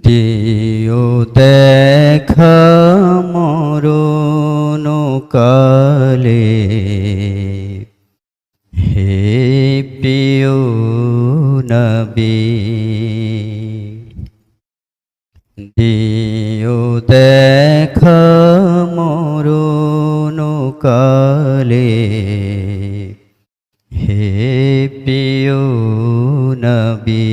দিও দেখা মরণ কালে, হে প্রিয় নবী। দিও দেখা মরণ কালে, হে প্রিয় নবী।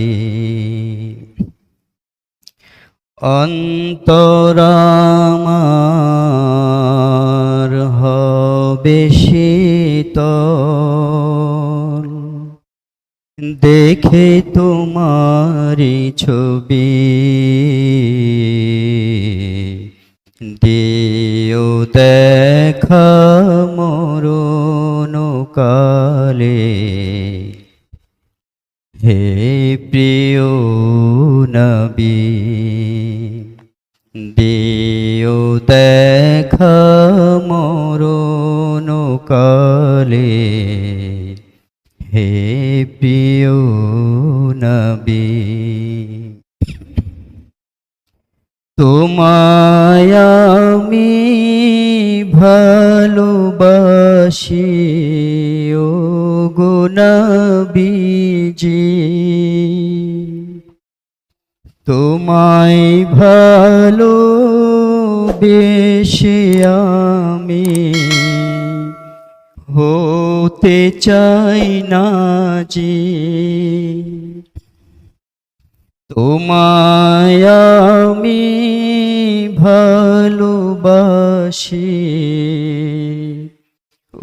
অন্তর আমার হবে শীতল, দেখে তোমারি ছবি। দিও দেখা মরণ কালে, হে প্রিয় নবী। দিও দেখা মরণ কালে, হে প্রিয় নবী। তোমায় আমি ভালোবাসি ও গো নবীজি। তোমায় ভালোবেসে আমি হতে চাই না জি। তোমায় আমি ভালোবাসি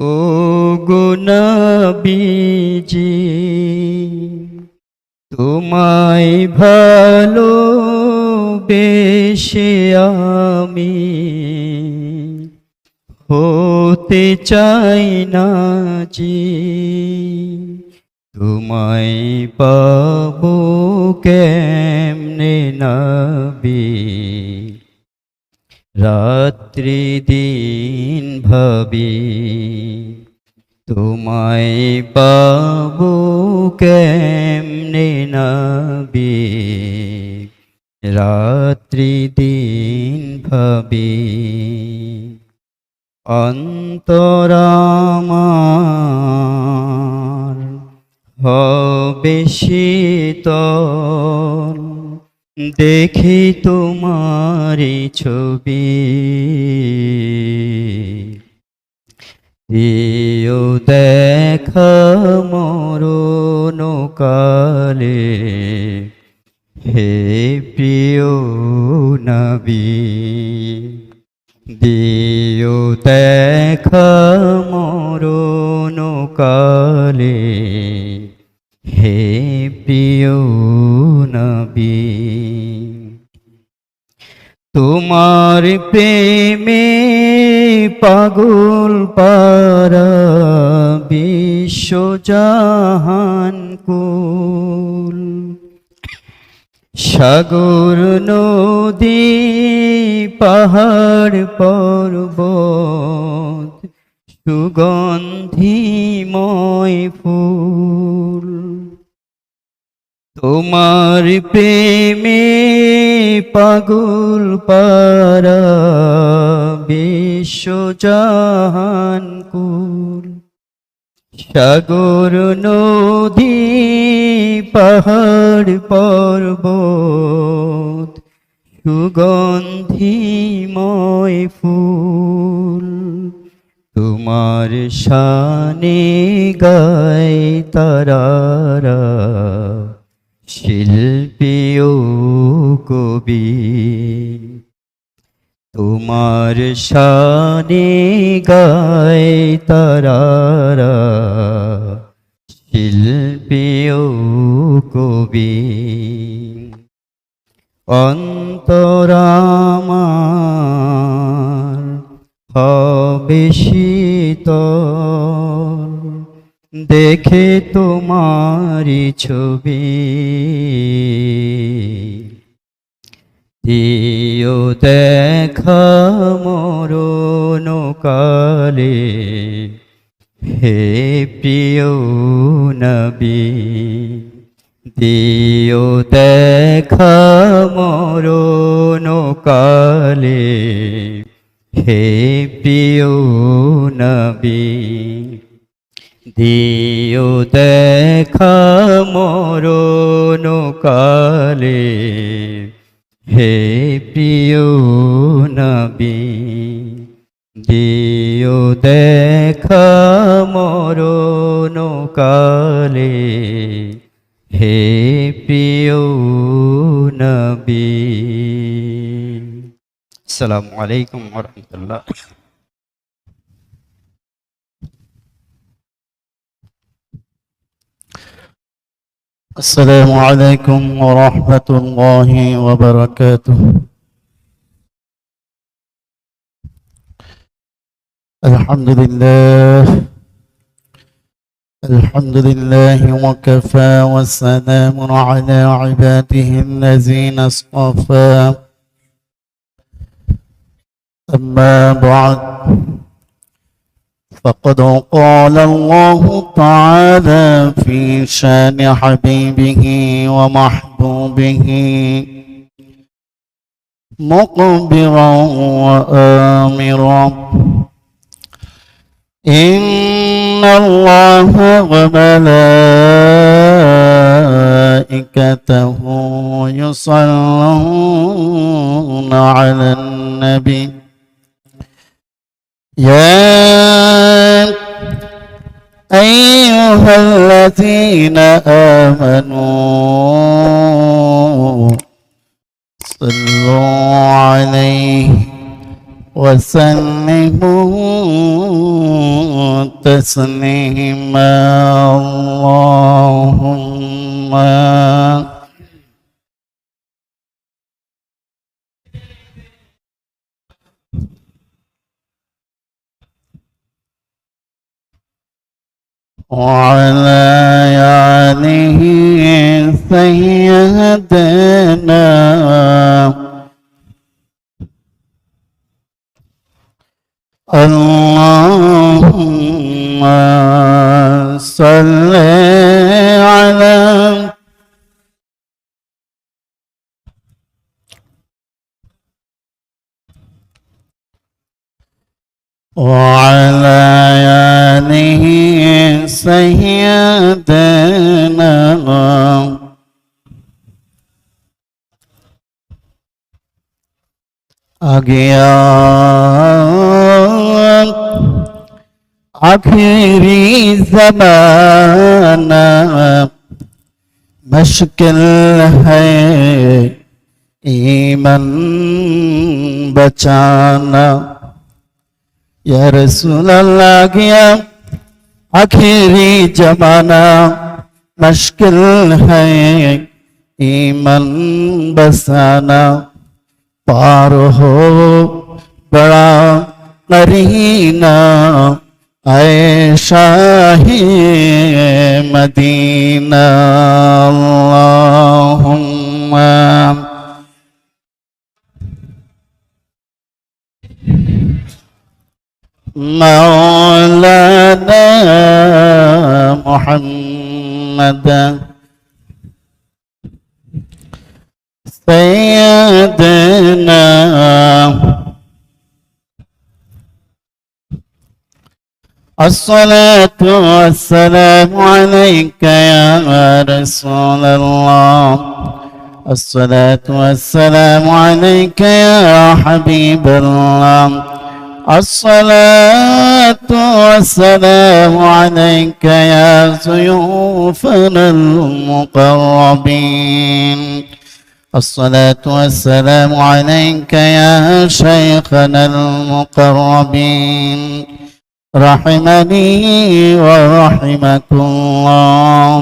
ও গো নবীজি। তোমায় ভালোবেসে আমি হতে চাই না জি। তোমায় পাবো কেমনে নবী, রাত্রি দিন ভাবি। তোমায় পাবো কেমনে নবী, রাত্রি দিন ভাবি। অন্তর আমার হবে শীতল, দেখি তোমারি ছবি। দিও দেখা মরণ কালে, হে প্রিয় নবী। দিও দেখা মরণ কালে, হে প্রিয় নবী। তোমার প্রেমে পাগল পারা বিশ্বজাহান কুল। সাগর নদী পাহাড় পর্বত সুগন্ধিময় ফুল। তোমার প্রেমে পাগল পারা বিশ্বজাহান কুল। সাগর নদী পাহাড় পর্বত সুগন্ধিময় ফুল। তোমার শানে গায় তারারা, শিল্পী ও কবি। তোমার শানে গায় তারারা, শিল্পী ও কবি। অন্তর আমার হবে শীতল, দেখে তোমারি ছবি। দিও দেখা মরণ কালে, হে প্রিয় নবী। দিও দেখা মরণ কালে, হে প্রিয় নবী। দিও দেখা মরণ কালে, হে প্রিয় নবী। দিও দেখা মরণ কালে, হে প্রিয় নবী। আসসালামু আলাইকুম ওয়া রাহমাতুল্লাহ। السلام عليكم ورحمة الله وبركاته. الحمد لله الحمد لله وكفى والسلام على عباده الذين اصطفى. أما بعد، فقد قال الله تعالى في شان حبيبه ومحبوبه مخبرا وآمرا: إن الله وملائكته يصلون على النبي يا أيها الذين آمنوا صلوا عليه وسلموا تسليما. اللهم وعلى آله سيدنا اللهم صل على وعلى آله سيدنا आखिरी ज़माना मुश्किल है ईमान बचाना। या रसूल अल्लाह गया आखिरी जमाना मुश्किल है ईमान बसाना। पार हो बड़ा नरीना ऐ शाही मदीना। अल्लाहुम्मा मौलाना मुहम्मद सैयदना अस्सलातु वस्सलामु अलैका या रसूल अल्लाह। अस्सलातु वस्सलामु अलैका या हबीब अल्लाह। अस्सलातु वस्सलामु अलैका या ज़ुयूफ़ना अल-मुक़र्रबीन। الصلاة والسلام عليك يا شيخنا المقربين رحمني ورحمكم الله.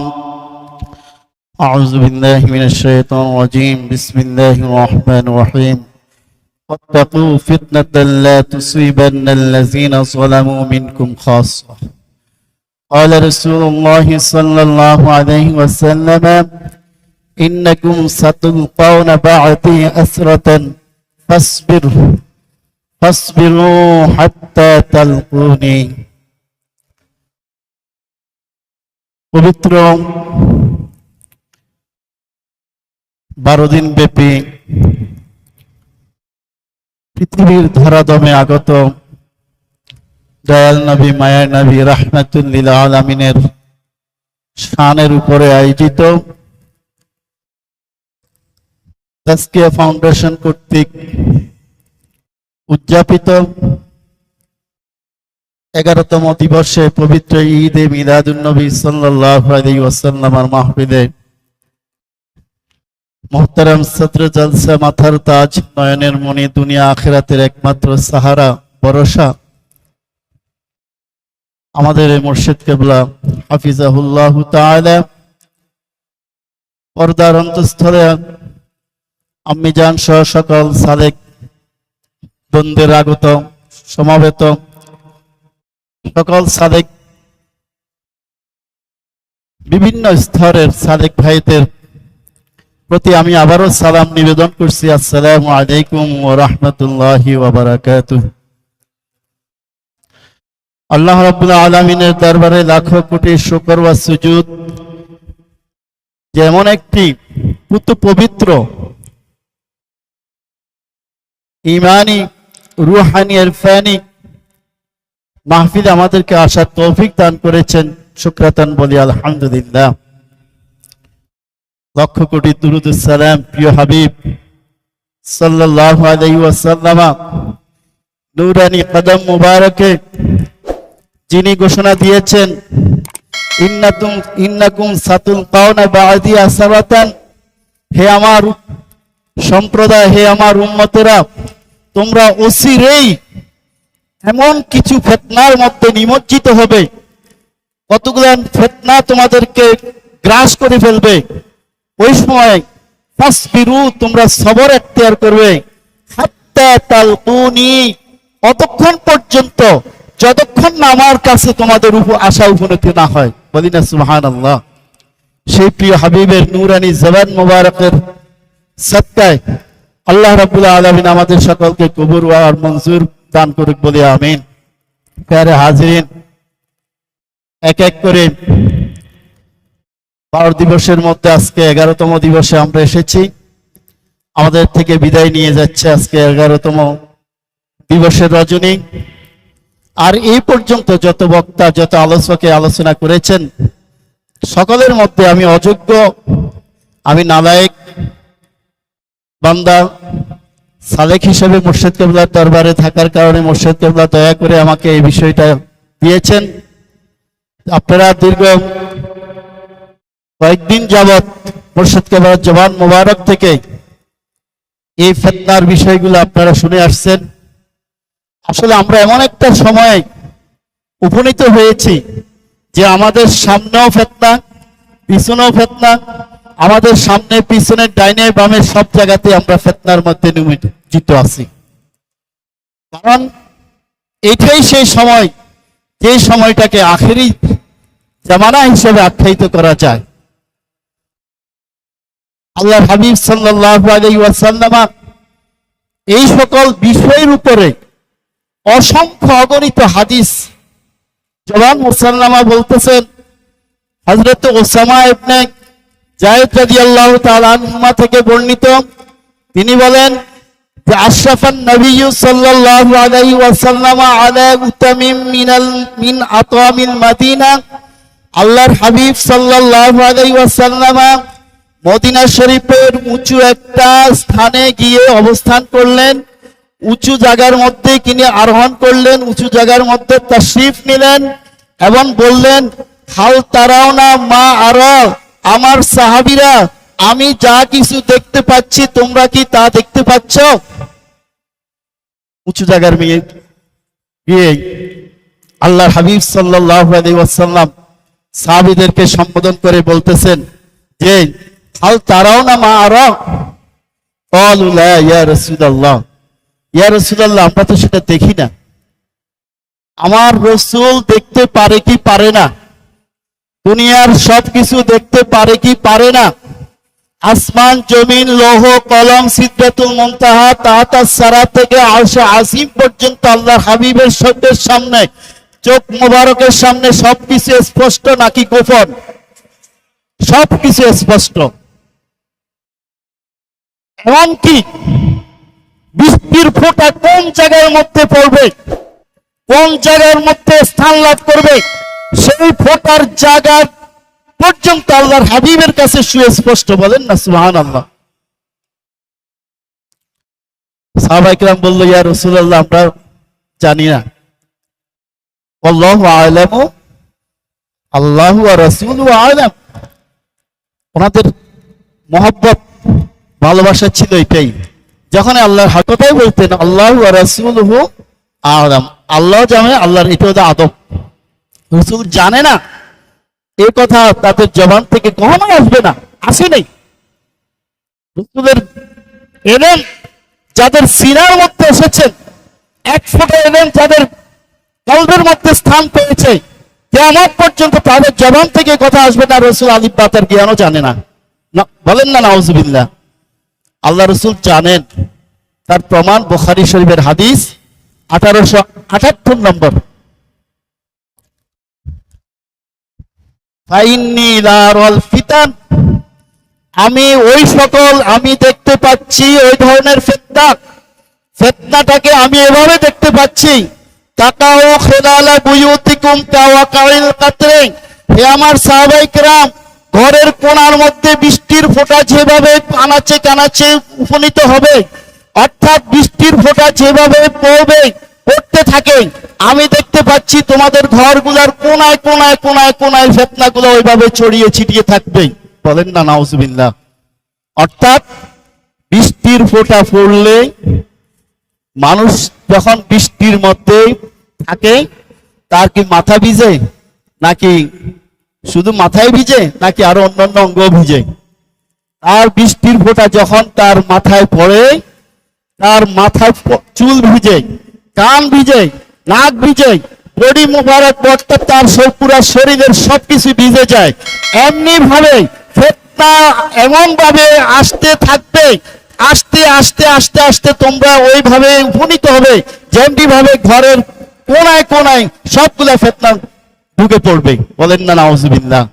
أعوذ بالله من الشيطان الرجيم. بسم الله الرحمن الرحيم. واتقوا فتنة لا تصيبن الذين ظلموا منكم خاصة. قال رسول الله صلى الله عليه وسلم: إنكم ستلقون بعدي أسرة فاصبروا حتى تلقوني. পবিত্র 12 দিন ব্যাপী পৃথিবীর ধরাধামে আগত দয়াল নবী মায়ার নবী রাহমাতুল লিল আলামিনের শানের উপরে আয়োজিত তাজকিয়া ফাউন্ডেশন কর্তৃক উদযাপিত 11তম দিবসে পবিত্র ঈদে মিলাদুন নবী সাল্লাল্লাহু আলাইহি ওয়াসাল্লামের মাহফিলে মোহতারাম সদর জলসা মাথার তাজ নয়নের মণি দুনিয়া আখিরাতের একমাত্র সাহারা ভরসা আমাদের মুর্শিদ কেবলা হাফিজাহুল্লাহু তাআলা পর্দার অন্তঃস্থলে আম্মিজান সহ সকল সালেক বন্ধুদের আগত সমাবেত সকল সালেক বিভিন্ন স্তরের সালেক ভাইদের প্রতি আমি আবারও সালাম নিবেদন করছি। আসসালামু আলাইকুম ওয়া রাহমাতুল্লাহি ওয়া বারাকাতুহু। আল্লাহ রাব্বুল আলামিনের দরবারে লাখো কোটি শুকর ওয়া সুজুদ, যেমন একটি পবিত্র ঈমানি রূহানি ইরফানি মাহফিল আমাদেরকে আসার তৌফিক দান করেছেন, শুকরাতান বলি আলহামদুলিল্লাহ। লক্ষ কোটি দুরুদ সালাম প্রিয় হাবিব সাল্লাল্লাহু আলাইহি ওয়াসাল্লাম নূরানি কদম মুবারকে যিনি ঘোষণা দিয়েছেন ইন্নাকুম সাতুলকাউনা বা'দি আসরাতান, হে আমার সম্প্রদায়, হে আমার উম্মতেরা, তোমরা অচিরেই এমন কিছু ফিতনার মধ্যে নিমজ্জিত হবে, কতগুলো ফিতনা তোমাদেরকে গ্রাস করে ফেলবে। ওই সময় ফাসবিরু, তোমরা সবর এখতিয়ার করবে, হাত্তা তালকুনি, অতক্ষণ পর্যন্ত যতক্ষণ না আমার কাছে তোমাদের আশা উপনীত না হয়। বলি না সুবহানাল্লাহ। সেই প্রিয় হাবিবের নূরানি জবান মুবারকের সদকায় আল্লাহ রাব্বুল আলামিন আমাদের সকলকে কবুল আর মঞ্জুর দান করুক বলি আমিন। প্যারে হাজিরিন, এক এক করে 12 দিবসের মধ্যে আজকে 11তম দিবসে আমরা এসেছি। আমাদের থেকে বিদায় নিয়ে যাচ্ছে আজকে 11তম দিবসের রজনী। আর এই পর্যন্ত যত বক্তা, যত আলোচকে আলোচনা করেছেন, সকলের মধ্যে আমি অযোগ্য, আমি নালায়েক বান্দা, সালেক হিসেবে মুর্শিদ কেবলার দরবারে থাকার কারণে মুর্শিদ কেবলা দয়া করে আমাকে এই বিষয়টা দিয়েছেন। আপনারা দীর্ঘ কয়েকদিন যাবৎ মুর্শিদ কেবলার জবান মুবারক থেকে এই ফিতনার বিষয়গুলো আপনারা শুনে আসছেন। আসলে আমরা এমন একটা সময় উপনীত হয়েছি যে আমাদের সামনেও ফিতনা, পিছনেও ফিতনা, আমাদের সামনে পিছনে ডাইনে বামে সব জায়গাতে আমরা ফিতনার মধ্যে নিমজ্জিত আছি। কারণ এটাই সেই সময়, যে সময়টাকে আখেরি জামানা হিসেবে আখ্যায়িত করা যায়। আল্লাহর হাবিব সাল্লাল্লাহু আলাইহি ওয়াসাল্লাম এই সকল বিষয়ের উপরে অসংখ্য অগণিত হাদিস জবান মুসাল্লামা বলতেছেন। হযরত ওসামা ইবনে যায়েদ রাদিয়াল্লাহু তাআলা আনহুমা থেকে বর্ণিত, তিনি বলেন যে আশরাফান নবী সাল্লাল্লাহু আলাইহি ওয়াসাল্লাম আলা উতামিম মিন আতামিল মাদিনা, আল্লাহর হাবিব সাল্লাল্লাহু আলাইহি ওয়াসাল্লাম মদিনা শরীফের উঁচু একটা স্থানে গিয়ে অবস্থান করলেন। উঁচু জায়গার মধ্যে তিনি আরোহণ করলেন, উঁচু জায়গার মধ্যে তাশরিফ নিলেন এবং বললেন, হাল তারাও না মা আরা, আমার সাহাবীরা, আমি যা কিছু দেখতে পাচ্ছি তোমরা কি তা দেখতে পাচ্ছ? উঁচু জায়গার মেয়ে গিয়ে আল্লাহর হাবিব সাল্লাল্লাহু আলাইহি ওয়াসাল্লাম সাহাবীদেরকে সম্বোধন করে বলতেছেন যে হাল তারাও না মা আরা, ক্বালু লা ইয়া রাসূলুল্লাহ, ইয়া রাসূলুল্লাহ আমরা তো সেটা দেখি না। আমার রাসূল দেখতে পারে কি পারে না? দুনিয়ার সবকিছু দেখতে পারে কি পারে না? আসমান, জমিন, লৌহ কলম, সিদরাতুল মুনতাহা, তাহতাস সারা থেকে আরশে আজিম পর্যন্ত আল্লাহর হাবিবের শব্দের সামনে, চোখ মোবারকের সামনে সবকিছু স্পষ্ট নাকি গোপন? সবকিছু স্পষ্ট। এমনকি বৃষ্টির ফোঁটা কোন জায়গার মধ্যে পড়বে, কোন জায়গার মধ্যে স্থান লাভ করবে, সেই ফোঁটার জায়গা পর্যন্ত আল্লাহর হাবিবের কাছে সুস্পষ্ট। বলেন না সুবহানাল্লাহ। সাহাবায়ে কেরাম বলল, ইয়া রাসূলুল্লাহ, আমরা জানি না। আল্লাহু আ'লামু, আল্লাহু ওয়া রাসূলুহু আ'লাম। ওনাদের মহব্বত, ভালোবাসা ছিল এটাই। যখন আল্লাহর হকটাই বলতেন আল্লাহু ওয়া রাসূলুহু আ'লাম, আল্লাহ জানে, আল্লাহর এটা হলো আদব। রাসূল জানে না, এই কথা তাদের জবান থেকে কখনোই আসবে না, আসে নাই। রাসূলের ইলম যাদের সিনার মধ্যে এসেছেন, এক ফোঁটা ইলম যাদের কলবের মধ্যে স্থান পেয়েছে, কিয়ামত পর্যন্ত তাদের জবান থেকে কথা আসবে না রাসূল আলিফ বা তার জ্ঞানও জানে না। বলেন না নাউজুবিল্লাহ। আল্লাহ রাসূল জানেন, তার প্রমাণ বুখারী শরীফের হাদিস 1878 নম্বর। ফাইন্নী লা আরাল ফিতান, আমি ওই সকল, আমি দেখতে পাচ্ছি ওই ধরনের ফিতনাটাকে আমি এভাবে দেখতে পাচ্ছি, তাকাউ খিলালা বুয়ুতিকুম কাওয়াকাইল কাতরে। হে আমার সাহাবায়ে কেরাম, ঘরের কোণার মধ্যে বৃষ্টির ফোঁটা যেভাবে আনাচে কানাচে উপনীত হবে, অর্থাৎ বৃষ্টির ফোঁটা যেভাবে পড়তে থাকে, আমি দেখতে পাচ্ছি তোমাদের ঘরগুলোর কোনায় কোনায় কোনায় কোনায় ফিতনাগুলো ওইভাবে ছড়িয়ে ছিটিয়ে থাকবে। বলেন না নাউজুবিল্লাহ। অর্থাৎ বৃষ্টির ফোঁটা পড়লে মানুষ যখন বৃষ্টির মধ্যে থাকে, তার কি মাথা ভিজে, নাকি শুধু মাথায় ভিজে, নাকি আরো অন্যান্য অঙ্গ ভিজে? আর বৃষ্টির ফোঁটা যখন তার মাথায় পড়ে, তার মাথায় চুল ভিজে, কান ভিজে, নাক ভিজে, বডি মোবারক অর্থাৎ তার পুরা শরীরের সবকিছু ভিজে যায়। এমনি ভাবে ফিতনা এমন ভাবে আসতে থাকবে, আস্তে আস্তে আস্তে আস্তে তোমরা ওইভাবে উপনীত হবে, যেমনি ভাবে ঘরের কোনায় কোনায় সবগুলা ফিতনা ঢুকে পড়বে। বলেন না নাউজুবিল্লাহ।